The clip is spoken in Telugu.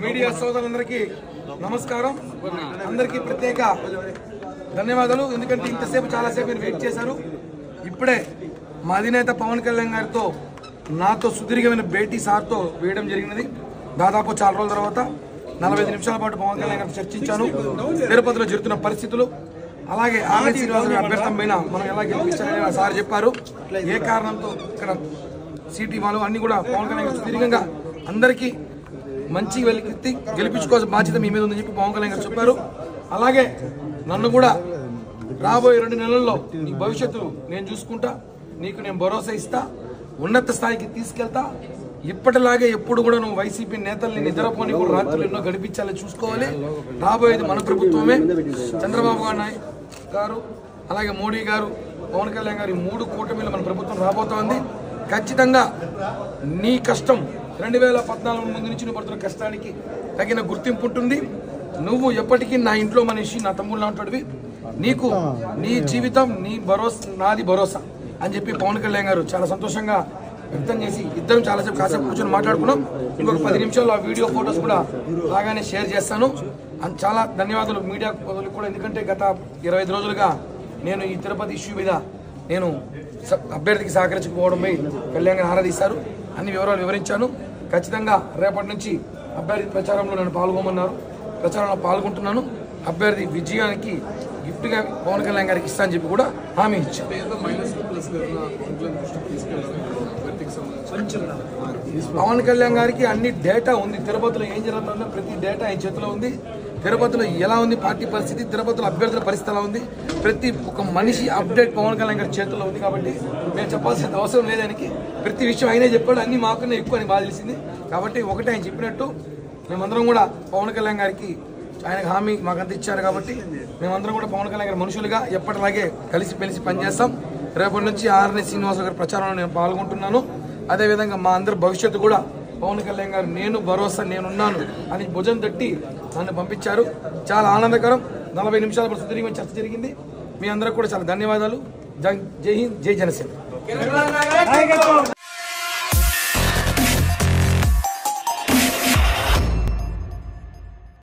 మీడియా సోదరులందరికీ నమస్కారం. అందరికీ ప్రత్యేక ధన్యవాదాలు. ఎందుకంటే ఇంతసేపు చాలాసేపు మీరు వెయిట్ చేశారు. ఇప్పుడే మా అధినేత పవన్ కళ్యాణ్ గారితో నాతో సుదీర్ఘమైన భేటీ సార్తో వేయడం జరిగినది. దాదాపు చాలా రోజుల తర్వాత 45 నిమిషాల పాటు పవన్ కళ్యాణ్ గారితో చర్చించాను. తిరుపతిలో జరుగుతున్న పరిస్థితులు, అలాగే ఆమె శ్రీనివాస అభ్యర్థం పైన మనం ఎలా గెలిపించాలని సార్ చెప్పారు. ఏ కారణంతో ఇక్కడ సిటీ వాళ్ళు అన్ని కూడా పవన్ కళ్యాణ్ గారు సుదీర్ఘంగా అందరికీ మంచి వెలికి గెలిపించుకోవాల్సిన బాధ్యత మీ మీద ఉందని చెప్పి పవన్ కళ్యాణ్ గారు చెప్పారు. అలాగే నన్ను కూడా రాబోయే 2 నెలల్లో నీ భవిష్యత్తు నేను చూసుకుంటా, నీకు నేను భరోసా ఇస్తా, ఉన్నత స్థాయికి తీసుకెళ్తా. ఇప్పటిలాగే ఎప్పుడు కూడా నువ్వు వైసీపీ నేతల్ని నిద్రపోని కూడా రాత్రులు ఎన్నో గడిపించాలని చూసుకోవాలి. రాబోయేది మన ప్రభుత్వమే. చంద్రబాబు గారు, అలాగే మోడీ గారు, పవన్ కళ్యాణ్ గారు, ఈ 3 కూటమిలో మన ప్రభుత్వం రాబోతోంది. ఖచ్చితంగా నీ కష్టం 2014 ముందు నుంచి నువ్వు పడుతున్న కష్టానికి తగిన గుర్తింపు ఉంటుంది. నువ్వు ఎప్పటికీ నా ఇంట్లో మనిషి, నా తమ్ముళ్ళు అంటాడువి. నీకు నీ జీవితం నీ భరోసా, నాది భరోసా అని చెప్పి పవన్ కళ్యాణ్ గారు చాలా సంతోషంగా వ్యక్తం చేసి ఇద్దరం చాలాసేపు కాసేపు కూర్చొని మాట్లాడుకున్నాం. ఇంకొక 10 నిమిషాల్లో ఆ వీడియో ఫొటోస్ కూడా బాగానే షేర్ చేస్తాను. చాలా ధన్యవాదాలు మీడియా సోదరులకు కూడా. ఎందుకంటే గత 25 రోజులుగా నేను ఈ తిరుపతి ఇష్యూ మీద నేను అభ్యర్థికి సహకరించకపోవడంపై కళ్యాణ్ గారు ఆరాధిస్తారు. అన్ని వివరాలు వివరించాను. ఖచ్చితంగా రేపటి నుంచి అభ్యర్థి ప్రచారంలో నన్ను పాల్గొమన్నారు. ప్రచారంలో పాల్గొంటున్నాను. అభ్యర్థి విజయానికి గిఫ్ట్గా పవన్ కళ్యాణ్ గారికి ఇస్తా అని చెప్పి కూడా హామీ ఇచ్చాను. పవన్ కళ్యాణ్ గారికి అన్ని డేటా ఉంది. తిరుపతిలో ఏం జరుగుతుందో ప్రతి డేటా ఆయన చేతిలో ఉంది. తిరుపతిలో ఎలా ఉంది పార్టీ పరిస్థితి, తిరుపతిలో అభ్యర్థుల పరిస్థితి ఎలా ఉంది, ప్రతి ఒక్క మనిషి అప్డేట్ పవన్ కళ్యాణ్ గారి చేతిలో ఉంది. కాబట్టి మేము చెప్పాల్సిన అవసరం లేదానికి. ప్రతి విషయం ఆయనే చెప్పాడు. అన్ని మాకన్నా ఎక్కువ అని బాధ తెలిసింది. కాబట్టి ఒకటి ఆయన చెప్పినట్టు మేమందరం కూడా పవన్ కళ్యాణ్ గారికి ఆయనకు హామీ మాకంతా ఇచ్చారు. కాబట్టి మేమందరం కూడా పవన్ కళ్యాణ్ గారి మనుషులుగా ఎప్పటిలాగే కలిసి పనిచేస్తాం. రేపటి నుంచి ఆర్ఎస్ శ్రీనివాస గారి ప్రచారంలో నేను పాల్గొంటున్నాను. అదేవిధంగా మా అందరి భవిష్యత్తు కూడా పవన్ కళ్యాణ్ గారు నేను భరోసా నేనున్నాను అని భుజం తట్టి నన్ను పంపించారు. చాలా ఆనందకరం. 40 నిమిషాల పాటు సుదీర్ఘమైన చర్చ జరిగింది. మీ అందరికి కూడా చాలా ధన్యవాదాలు. జై హింద్, జై జనసేన.